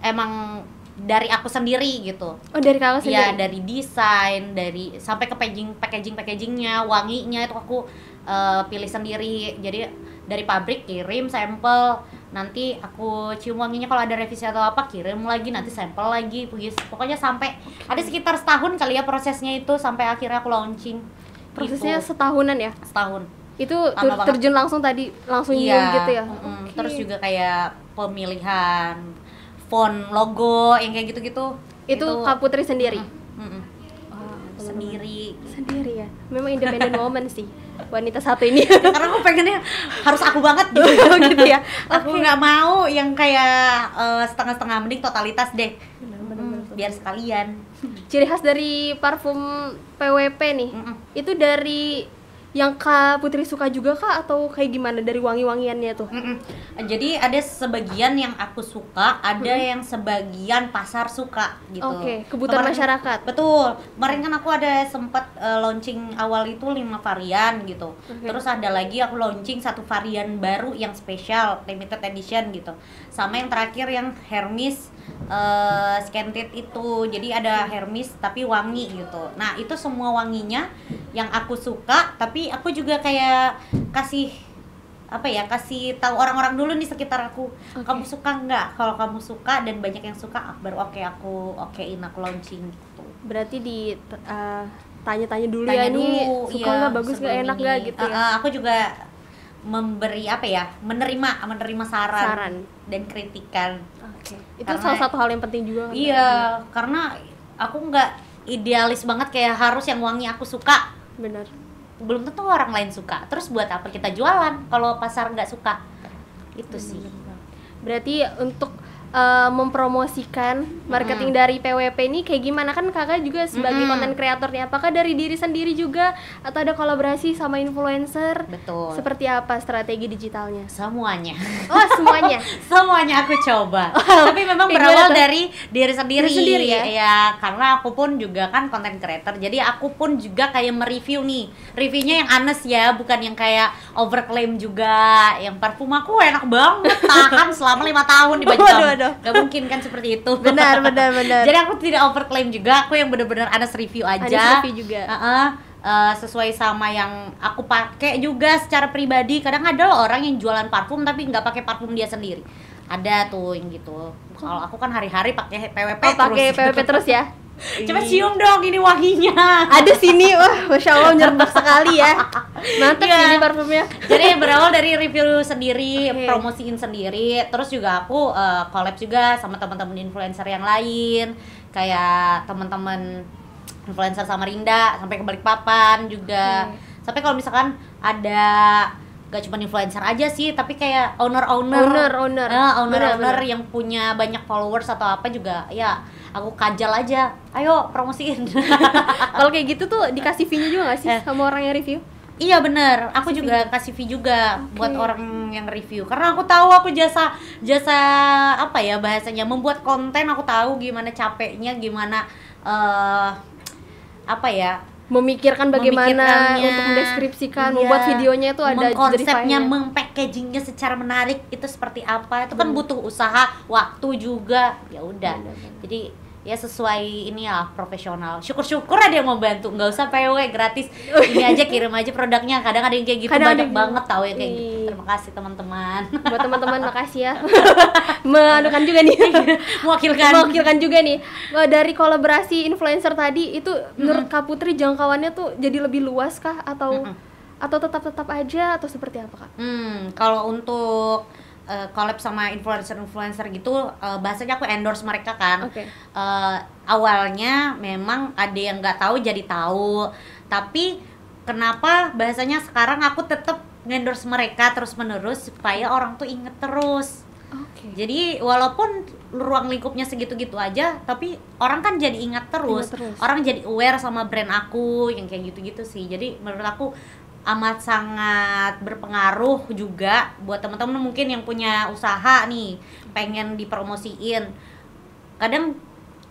S2: emang dari aku sendiri gitu.
S1: Oh, dari kakak sendiri?
S2: Ya, dari desain, dari sampai ke packagingnya, wanginya itu aku pilih sendiri. Jadi dari pabrik kirim sampel, nanti aku cium wanginya, kalau ada revisi atau apa kirim lagi, nanti sampel lagi, pokoknya sampai ada sekitar setahun kali ya prosesnya itu sampai akhirnya aku launching.
S1: Prosesnya
S2: gitu.
S1: setahunan ya?
S2: Setahun.
S1: Itu terjun langsung tadi, langsung nyium gitu ya?
S2: Terus juga kayak pemilihan font logo yang kayak gitu-gitu.
S1: Itu Kak Putri sendiri?
S2: Sendiri
S1: ya. Memang independent woman sih wanita satu ini.
S2: Karena aku pengennya harus aku banget gitu ya. Aku nggak mau yang kayak setengah-setengah, mending totalitas deh. Biar sekalian.
S1: Ciri khas dari parfum PWP nih, itu dari yang Kak Putri suka juga Kak, atau kayak gimana dari wangi-wangiannya tuh?
S2: Jadi ada sebagian yang aku suka, ada yang sebagian pasar suka gitu.
S1: Oke, kebutuhan masyarakat.
S2: Betul. Kemarin kan aku ada sempat launching awal itu 5 varian gitu. Terus ada lagi aku launching 1 varian baru yang spesial, limited edition gitu. Sama yang terakhir yang Hermes Scented itu. Jadi ada Hermes tapi wangi gitu. Nah, itu semua wanginya yang aku suka, tapi aku juga kayak kasih tahu orang-orang dulu nih sekitar aku. Kamu suka nggak? Kalau kamu suka dan banyak yang suka, baru aku launching gitu.
S1: Berarti di tanya-tanya dulu ya, ini suka nggak, bagus nggak, enak nggak gitu ya.
S2: Aku juga memberi menerima saran dan kritikan.
S1: Itu salah satu hal yang penting juga kan?
S2: Iya, karena aku nggak idealis banget kayak harus yang wangi aku suka.
S1: Benar.
S2: Belum tentu orang lain suka. Terus buat apa kita jualan kalau pasar nggak suka? Itu sih.
S1: Berarti untuk mempromosikan marketing dari PWP ini kayak gimana, kan kakak juga sebagai konten kreatornya, apakah dari diri sendiri juga atau ada kolaborasi sama influencer?
S2: Betul.
S1: Seperti apa strategi digitalnya?
S2: Semuanya.
S1: Oh, semuanya.
S2: Semuanya aku coba. Tapi memang berawal dari diri sendiri
S1: ya?
S2: Ya, karena aku pun juga kan konten creator. Jadi aku pun juga kayak mereview nih. Reviewnya yang honest ya, bukan yang kayak overclaim juga. Yang parfum aku enak banget, tahan selama 5 tahun di baju kamu. Gak mungkin kan seperti itu.
S1: Benar.
S2: Jadi aku tidak overclaim juga, aku yang benar-benar honest review aja.
S1: Honest review juga.
S2: Sesuai sama yang aku pakai juga secara pribadi. Kadang ada loh orang yang jualan parfum tapi nggak pakai parfum dia sendiri. Ada tuh yang gitu. Kalau aku kan hari-hari pakai PWP terus.
S1: Pakai PWP terus ya.
S2: Coba cium dong ini wanginya.
S1: Ada sini, wah, masya Allah nyerbak sekali ya. Mantap ini parfumnya.
S2: Jadi berawal dari review sendiri, promosiin sendiri. Terus juga aku collab juga sama teman-teman influencer yang lain, kayak teman-teman influencer Samarinda sampai ke Balikpapan juga. Sampai kalau misalkan ada gak cuma influencer aja sih, tapi kayak owner yang punya banyak followers atau apa juga, ya aku kajal aja, ayo promosiin.
S1: Kalau kayak gitu tuh dikasih fee-nya juga gak sih sama orang yang review?
S2: Iya bener, aku juga kasih fee juga buat orang yang review, karena aku tahu aku jasa apa ya bahasanya, membuat konten. Aku tahu gimana capeknya, gimana
S1: memikirkan bagaimana untuk mendeskripsikan, membuat videonya itu ada
S2: konsepnya, packagingnya secara menarik itu seperti apa, itu kan butuh usaha, waktu juga. Ya udah, jadi ya sesuai ini ya, profesional. Syukur-syukur ada yang mau bantu, nggak usah PW, gratis. Ini aja, kirim aja produknya. Kadang ada yang kayak gitu, banyak banget tahu yang kayak gitu. Terima kasih teman-teman.
S1: Buat teman-teman makasih ya. Meadukan juga nih. Mewakilkan juga nih. Dari kolaborasi influencer tadi itu menurut Kak Putri jangkauannya tuh jadi lebih luas kah, atau tetap aja, atau seperti apa Kak?
S2: Kalau untuk collab sama influencer gitu, bahasanya aku endorse mereka kan. Awalnya memang ada yang nggak tahu jadi tahu, tapi kenapa bahasanya sekarang aku tetap endorse mereka terus menerus supaya orang tuh inget terus. Jadi walaupun ruang lingkupnya segitu-gitu aja, tapi orang kan jadi ingat terus. Orang jadi aware sama brand aku yang kayak gitu-gitu sih. Jadi menurut aku amat sangat berpengaruh juga buat teman-teman mungkin yang punya usaha nih, pengen dipromosiin. Kadang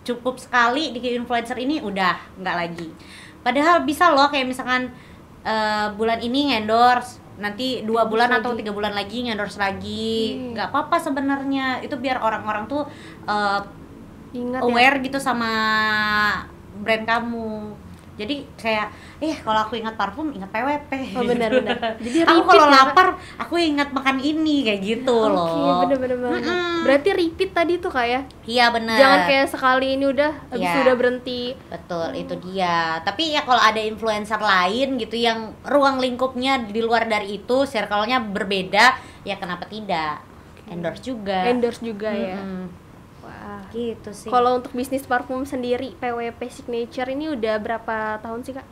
S2: cukup sekali di influencer ini udah nggak lagi. Padahal bisa loh kayak misalkan bulan ini endorse, nanti 2 bulan atau 3 bulan lagi endorse lagi. Nggak apa-apa sebenarnya, itu biar orang-orang tuh aware gitu sama brand kamu. Jadi kayak kalau aku ingat parfum, ingat PWP.
S1: Benar. Jadi
S2: aku kalau lapar, aku ingat makan ini kayak gitu loh.
S1: Bener. Berarti repeat tadi tuh Kak ya?
S2: Iya benar.
S1: Jangan kayak sekali ini udah habis udah berhenti.
S2: Betul, itu dia. Tapi ya kalau ada influencer lain gitu yang ruang lingkupnya di luar dari itu, circle-nya berbeda, ya kenapa tidak? Endorse juga
S1: ya. Wah,
S2: Gitu sih.
S1: Kalau untuk bisnis parfum sendiri, PWP Signature ini udah berapa tahun sih Kak?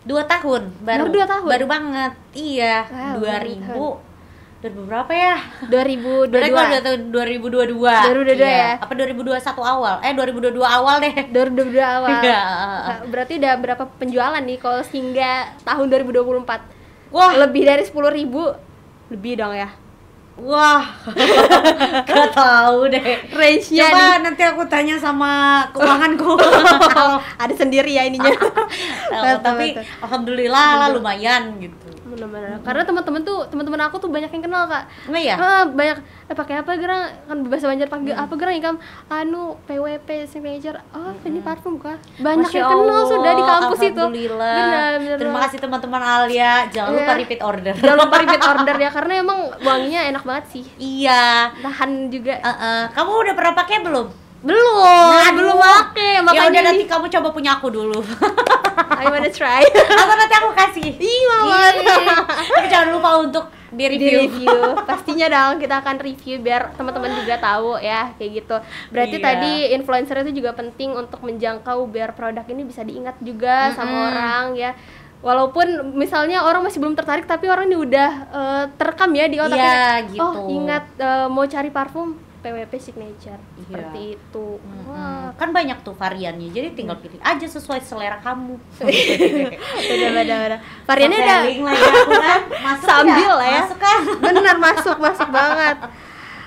S2: 2 tahun baru.
S1: 2 tahun?
S2: Baru banget. Iya,
S1: Wow,
S2: 2000 berapa ya?
S1: 2022.
S2: Berarti kalau udah tahun 2022.
S1: 2022 ya?
S2: Apa 2021 awal? 2022 awal deh.
S1: 2022 awal.
S2: Iya.
S1: Nah, berarti udah berapa penjualan nih kalau hingga tahun 2024?
S2: Wah,
S1: Lebih dari 10.000 lebih dong ya.
S2: wah. Gak tahu deh.
S1: Range-nya
S2: Coba
S1: nih.
S2: nanti aku tanya sama keuanganku.
S1: Ada sendiri ya ininya.
S2: Tapi
S1: Betul.
S2: alhamdulillah lah lumayan gitu.
S1: Benar-benar. Karena teman-teman aku tuh banyak yang kenal Kak.
S2: Emang ya?
S1: Banyak pakai apa gerang kan bahasa Banjar pakai apa gerang ikam PWP Signature. Oh, ini parfum Kak. Banyak
S2: Masya
S1: yang kenal
S2: Allah,
S1: sudah di kampus itu.
S2: alhamdulillah.
S1: Benar.
S2: Terima kasih teman-teman Alia. Jangan lupa
S1: Iya.
S2: repeat order.
S1: Jangan lupa repeat order ya karena emang wanginya enak banget sih.
S2: Iya.
S1: Tahan juga.
S2: Kamu udah pernah pakai belum?
S1: Belum pakai.
S2: Ya
S1: Makanya
S2: udah nanti
S1: nih,
S2: kamu coba punya aku dulu.
S1: I wanna try.
S2: Atau nanti aku kasih.
S1: Ih, banget.
S2: Tapi jangan lupa untuk di
S1: Di
S2: review.
S1: review. Pastinya dong kita akan review biar teman-teman juga tahu ya kayak gitu. Berarti
S2: Iya.
S1: tadi influencer itu juga penting untuk menjangkau biar produk ini bisa diingat juga sama orang ya. Walaupun misalnya orang masih belum tertarik tapi orang ini udah terekam ya di otaknya.
S2: Iya, gitu.
S1: Oh, ingat mau cari parfum PWP Signature.
S2: Iya.
S1: Seperti itu. Wah,
S2: Kan banyak tuh variannya. Jadi tinggal pilih aja sesuai selera kamu.
S1: benar. Variannya ada
S2: Selling lah ya aku kan. Masuk
S1: sambil
S2: nggak?
S1: lah ya.
S2: Masuk kan?
S1: Bener masuk banget.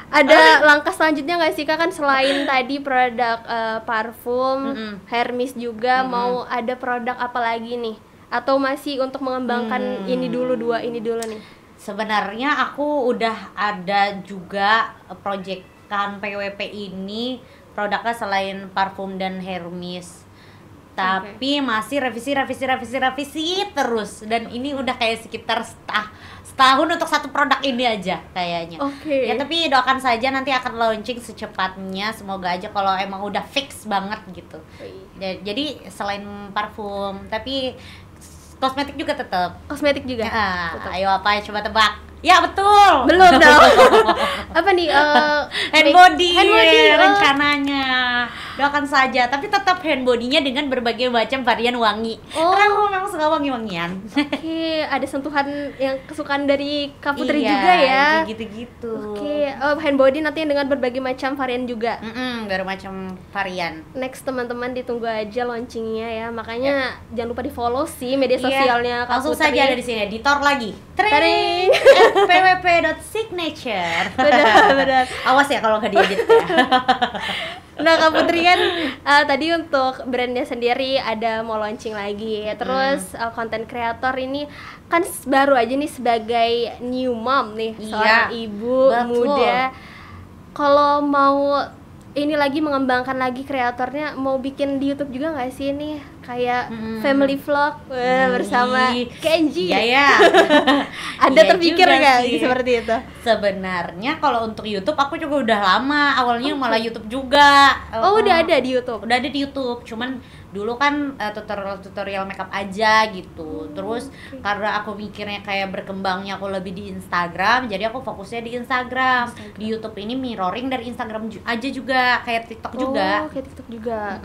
S1: Ada langkah selanjutnya nggak sih Kak, kan selain tadi produk parfum, Hermes juga mau ada produk apa lagi nih? Atau masih untuk mengembangkan ini dulu ini dulu nih?
S2: Sebenarnya aku udah ada juga proyekan PWP ini produknya selain parfum dan Hermes. Tapi masih revisi terus dan ini udah kayak sekitar setahun untuk satu produk ini aja kayaknya.
S1: Oke.
S2: Ya tapi doakan saja nanti akan launching secepatnya, semoga aja kalau emang udah fix banget gitu. Jadi selain parfum tapi kosmetik juga tetap.
S1: Kosmetik juga?
S2: Ya, ayo apa ya, coba tebak. Ya betul.
S1: Belum dong. Apa nih?
S2: Hand body,
S1: oh.
S2: rencananya. Doakan saja, tapi tetap hand body-nya dengan berbagai macam varian wangi.
S1: Oh.
S2: Karena aku memang suka wangi-wangian.
S1: Oke, ada sentuhan yang kesukaan dari Kak Putri
S2: Iya,
S1: juga ya.
S2: gitu-gitu.
S1: Oke, hand body nanti dengan berbagai macam varian juga.
S2: Berbagai macam varian.
S1: Next teman-teman ditunggu aja launchingnya ya, makanya jangan lupa di follow sih media sosialnya Kak
S2: Langsung
S1: Putri.
S2: saja ada di sini, editor lagi.
S1: Tring.
S2: pwp.signature.
S1: Benar.
S2: Awas ya kalau nggak diedit ya.
S1: Nah Kak Putri kan tadi untuk brandnya sendiri ada mau launching lagi, terus konten kreator ini kan baru aja nih sebagai new mom nih,
S2: Iya,
S1: seorang ibu
S2: betul.
S1: muda. Kalau mau ini lagi mengembangkan lagi kreatornya, mau bikin di YouTube juga nggak sih nih kayak family vlog bersama
S2: Ih,
S1: Kenji?
S2: Iya ya.
S1: Ada
S2: Iya
S1: terpikir
S2: juga
S1: nggak
S2: sih.
S1: seperti itu?
S2: Sebenarnya kalau untuk YouTube aku juga udah lama, awalnya malah YouTube juga.
S1: Oh, udah ada di YouTube.
S2: Udah ada di YouTube, cuman dulu kan tutorial makeup aja gitu. Terus karena aku mikirnya kayak berkembangnya aku lebih di Instagram, jadi aku fokusnya di Instagram. Di YouTube ini mirroring dari Instagram aja juga, kayak TikTok juga.
S1: Oh, kayak TikTok juga.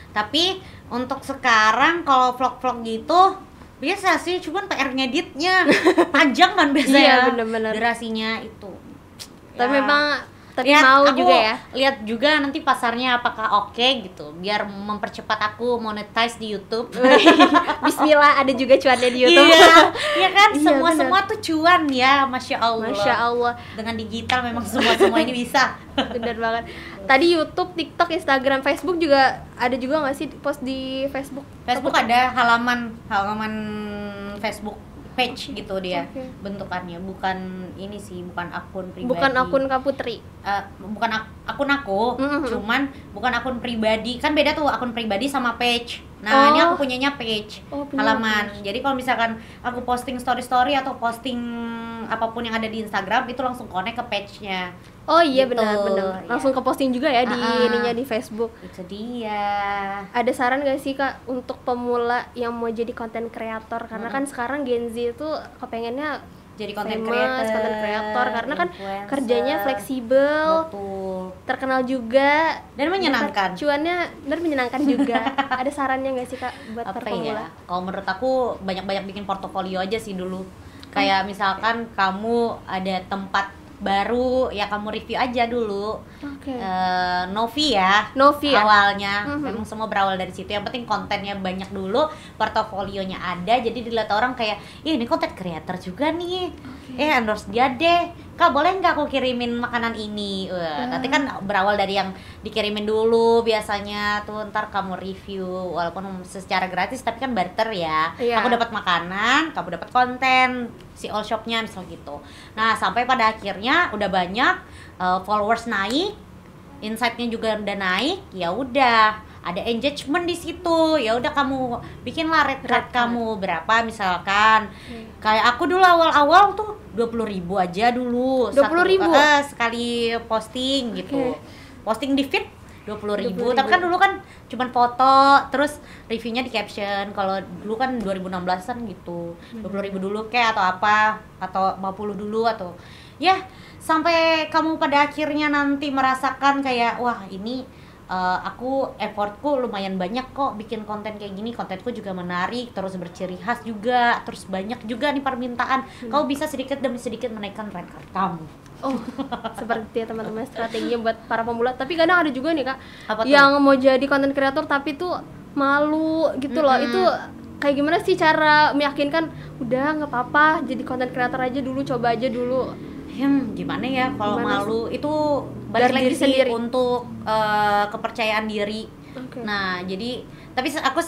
S2: Tapi untuk sekarang kalau vlog-vlog gitu biasa sih, cuman PR ngeditnya panjang kan biasanya.
S1: Iya, bener-bener.
S2: Durasinya itu.
S1: Tapi
S2: Ya.
S1: memang tapi
S2: Lihat,
S1: mau
S2: aku
S1: juga ya.
S2: Lihat juga nanti pasarnya apakah oke gitu, biar mempercepat aku monetize di YouTube.
S1: Bismillah, ada juga cuannya di YouTube.
S2: Iya kan,
S1: Iya,
S2: semua tuh cuan ya, masya Allah.
S1: Masya Allah,
S2: Dengan digital memang semua ini bisa.
S1: bener banget. Tadi YouTube, TikTok, Instagram, Facebook juga ada juga nggak sih post di Facebook?
S2: Facebook ada halaman Facebook page gitu dia.
S1: Oke.
S2: Bentukannya bukan ini sih, bukan akun pribadi.
S1: Bukan akun Kak Putri.
S2: Bukan akun aku, cuman bukan akun pribadi. Kan beda tuh akun pribadi sama page. Nah, ini aku punyanya page,
S1: Oh, punya
S2: halaman. Jadi kalau misalkan aku posting story atau posting apapun yang ada di Instagram, itu langsung connect ke page-nya.
S1: Oh iya,
S2: Gitu,
S1: benar.
S2: ya.
S1: Langsung ke posting juga ya di ininya di Facebook.
S2: Itu dia.
S1: Ada saran gak sih Kak untuk pemula yang mau jadi konten kreator? Karena kan sekarang Gen Z itu kepengennya
S2: Jadi content
S1: famous, content creator, karena kan
S2: influencer.
S1: kerjanya fleksibel.
S2: Betul.
S1: terkenal juga
S2: dan menyenangkan.
S1: Cuannya benar menyenangkan juga. Ada sarannya nggak sih Kak buat para pemula?
S2: Kalau menurut aku banyak-banyak bikin portofolio aja sih dulu. Kayak misalkan kamu ada tempat baru ya kamu review aja dulu. Novi ya awalnya memang semua berawal dari situ. Yang penting kontennya banyak dulu, portofolionya ada, jadi dilihat orang kayak ini konten creator juga nih, endorse dia deh Kak, boleh nggak aku kirimin makanan ini? Nanti kan berawal dari yang dikirimin dulu biasanya tuh, ntar kamu review walaupun secara gratis tapi kan barter ya. Aku dapat makanan, kamu dapat konten si all shopnya misal gitu. Nah sampai pada akhirnya udah banyak followers naik, insight-nya juga udah naik, ya udah ada engagement di situ, ya udah kamu bikinlah rate kamu berapa misalkan. Kayak aku dulu awal-awal tuh 20.000 aja dulu.
S1: 20.000
S2: sekali posting gitu. Posting di feed 20.000. Tapi kan dulu kan cuman foto, terus reviewnya di caption. Kalau dulu kan 2016an gitu. 20.000 dulu kayak atau apa, atau 50 dulu atau ya sampai kamu pada akhirnya nanti merasakan kayak wah ini aku effortku lumayan banyak kok bikin konten kayak gini, kontenku juga menarik, terus berciri khas juga, terus banyak juga nih permintaan. Kau bisa sedikit demi sedikit menaikkan rank kamu.
S1: Seperti teman-teman strateginya buat para pemula. Tapi kadang ada juga nih Kak yang mau jadi content creator tapi tuh malu gitu loh. Itu kayak gimana sih cara meyakinkan udah nggak apa-apa jadi content creator aja dulu, coba aja dulu.
S2: Gimana ya kalau malu itu balik lagi sih sendiri. Untuk kepercayaan diri. Nah jadi tapi aku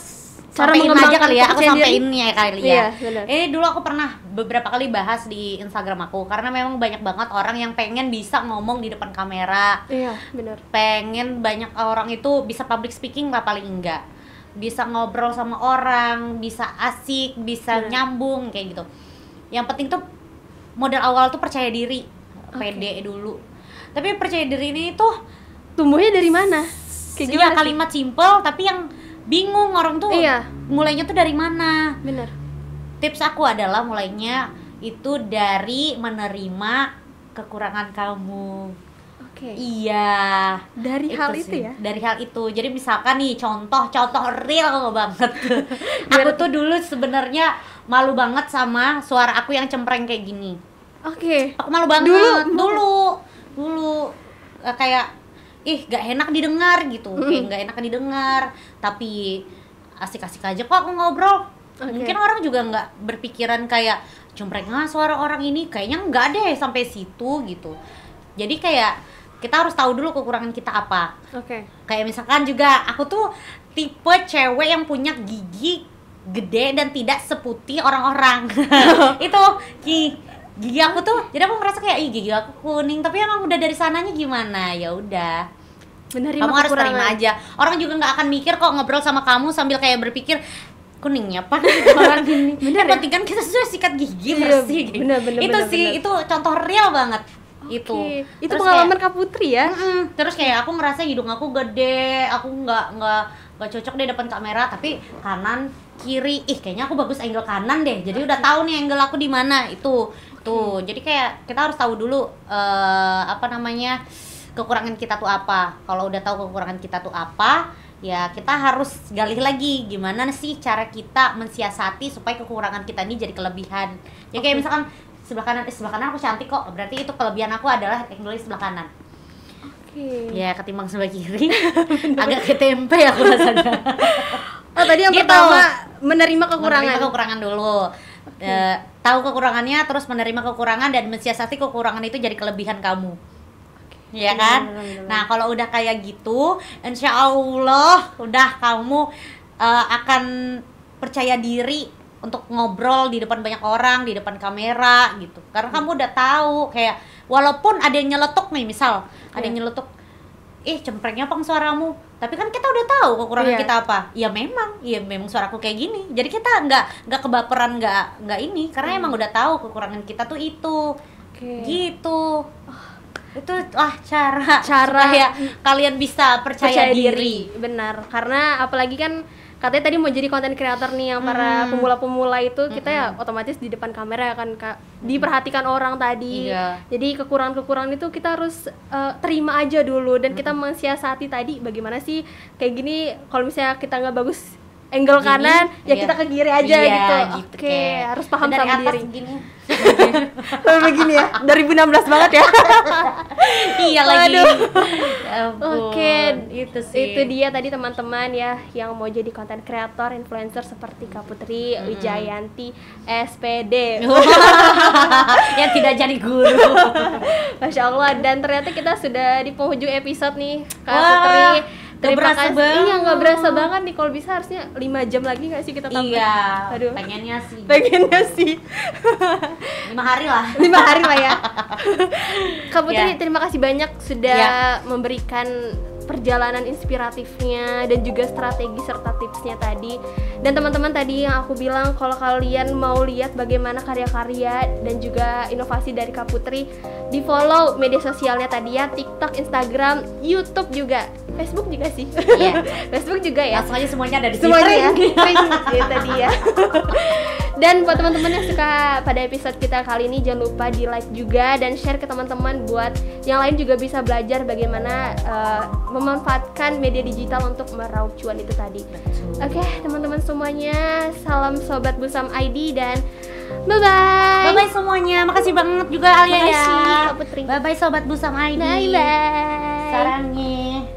S2: sampein aja kali ya, aku sampein ya kali ya. Ini dulu aku pernah beberapa kali bahas di Instagram aku karena memang banyak banget orang yang pengen bisa ngomong di depan kamera.
S1: Iya benar.
S2: Pengen banyak orang itu bisa public speaking lah paling enggak, bisa ngobrol sama orang, bisa asik, bisa nyambung kayak gitu. Yang penting tuh modal awal tuh percaya diri, pede dulu. Tapi percaya diri ini tuh
S1: tumbuhnya dari mana?
S2: Kayak gimana kalimat simple tapi yang bingung orang tuh mulainya tuh dari mana?
S1: Bener.
S2: Tips aku adalah mulainya itu dari menerima kekurangan kamu. Iya.
S1: Dari hal itu ya?
S2: Dari hal itu. Jadi misalkan nih contoh real banget. Aku tuh dulu sebenarnya malu banget sama suara aku yang cempreng kayak gini. Aku malu banget dulu kayak gak enak didengar gitu. Kayak gak enak didengar, tapi asik-asik aja kok aku ngobrol. Mungkin orang juga nggak berpikiran kayak cempreng suara orang ini, kayaknya nggak deh sampai situ gitu. Jadi kayak kita harus tahu dulu kekurangan kita apa. Kayak misalkan juga aku tuh tipe cewek yang punya gigi gede dan tidak seputih orang-orang. Itu gigi aku tuh, jadi aku merasa kayak gigi aku kuning, tapi emang udah dari sananya gimana, ya udah kamu harus terima aja. Orang juga nggak akan mikir kok ngobrol sama kamu sambil kayak berpikir kuningnya apa orang gini. Yang penting kan kita sudah sikat gigi bersih. Itu sih itu contoh real banget. Itu
S1: pengalaman Kak Putri ya.
S2: Terus kayak aku ngerasa hidung aku gede, aku nggak cocok deh depan kamera, tapi kanan kiri kayaknya aku bagus angle kanan deh, jadi udah tahu nih angle aku di mana itu tuh. Jadi kayak kita harus tahu dulu kekurangan kita tuh apa. Kalau udah tahu kekurangan kita tuh apa, ya kita harus gali lagi gimana sih cara kita mensiasati supaya kekurangan kita ini jadi kelebihan. Ya kayak misalkan sebelah kanan aku cantik kok, berarti itu kelebihan aku adalah angle di sebelah kanan. Ya ketimbang sebelah kiri agak ketempe aku rasanya.
S1: Tadi yang pertama menerima
S2: kekurangan dulu. Tahu kekurangannya, terus menerima kekurangan dan mensiasati kekurangan itu jadi kelebihan kamu. Ya kan? Nah, kalau udah kayak gitu, insya Allah udah kamu akan percaya diri untuk ngobrol di depan banyak orang, di depan kamera gitu. Karena kamu udah tahu kayak walaupun ada yang nyeletuk nih, misal ada yang nyeletuk, cemprengnya apa suaramu? Tapi kan kita udah tahu kekurangan kita apa. Ya memang suaraku kayak gini. Jadi kita nggak kebaperan, nggak ini, karena emang udah tahu kekurangan kita tuh itu. Gitu. Itu cara supaya kalian bisa percaya diri.
S1: Benar. Karena apalagi kan katanya tadi mau jadi content creator nih yang para pemula-pemula itu kita ya otomatis di depan kamera kan Kak, diperhatikan orang tadi. Jadi kekurangan-kekurangan itu kita harus terima aja dulu dan kita mensiasati tadi bagaimana sih kayak gini kalau misalnya kita nggak bagus angle kanan ya kita ke kiri aja gitu. Oke, harus paham sama diri. Begini ya, 2016 banget ya.
S2: Iya lagi.
S1: Oke,
S2: itu sih.
S1: Itu dia tadi teman-teman ya yang mau jadi content creator, influencer seperti Kak Putri Wijayanti SPD.
S2: Yang tidak jadi guru.
S1: Masya Allah, dan ternyata kita sudah di penghujung episode nih Kak Putri. Terima kasih. Iya, nggak berasa banget nih. Kalau bisa harusnya 5 jam lagi nggak sih kita tampil?
S2: Iya.
S1: Aduh.
S2: Pengennya sih. 5 hari lah.
S1: 5 hari lah ya. Kak Putri, terima kasih banyak sudah memberikan perjalanan inspiratifnya dan juga strategi serta tipsnya tadi. Dan teman-teman tadi yang aku bilang kalau kalian mau lihat bagaimana karya-karya dan juga inovasi dari Kak Putri, di follow media sosialnya tadi ya, TikTok, Instagram, YouTube juga, Facebook juga sih.
S2: Iya.
S1: Facebook juga ya.
S2: Langsung aja semuanya ada di sini.
S1: Semuanya ya. Gitu tadi ya. Dan buat teman-teman yang suka pada episode kita kali ini, jangan lupa di like juga dan share ke teman-teman buat yang lain juga bisa belajar bagaimana memanfaatkan media digital untuk meraup cuan itu tadi. Oke, teman-teman semuanya, salam Sobat Busam ID dan bye-bye.
S2: Bye-bye semuanya. Makasih banget juga Alia ya.
S1: Makasih Kak Putri.
S2: Bye-bye Sobat Busam ID.
S1: Bye-bye.
S2: Sarangnya.